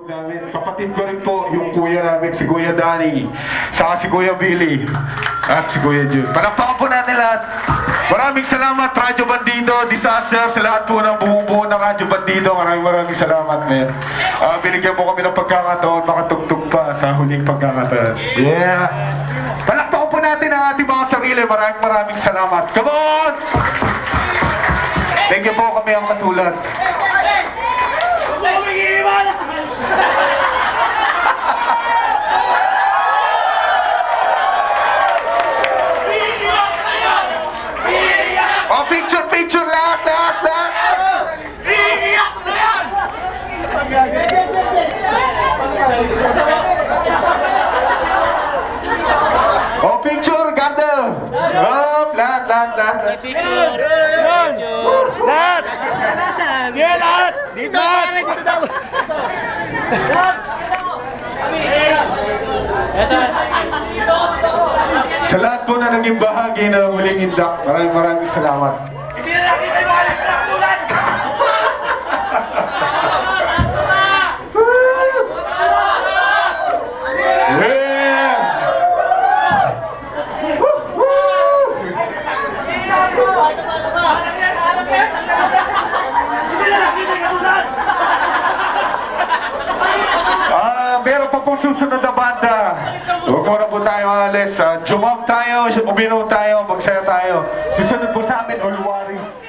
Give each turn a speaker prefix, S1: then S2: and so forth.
S1: namin. Kapatid ko rin po yung kuya namin, si Kuya Danny, saka si Kuya Billy, at si Kuya Jude. Palakpakan po natin lahat. Maraming salamat, Radyo Bandido, Disaster, sa lahat po ng bumubuo ng Radyo Bandido. Maraming salamat, men. Binigyan po kami ng pagkakataon, makatugtog pa sa huling pagkakataon. Yeah! Palakpakan po natin ang ating mga sarili. Maraming salamat. Come on! Thank you po, kami ang katulad. Oh, picture, lahat.
S2: Iiyak na yan!
S1: Oh, picture, ganda. Oh, lahat.
S3: Picture! Lahat! Sige, lahat! Dito, pare! Dito daw!
S1: Sa lahat po na naging bahagi ng huling indak, maraming salamat.
S3: Hindi na nakita yung mga alas na katulad!
S1: Yeah! Meron pa pong susunod na banda. Huwag mo na po tayo alis. Jumap tayo, uminom tayo, magsaya tayo. Susunod po sa amin, Ulwaris.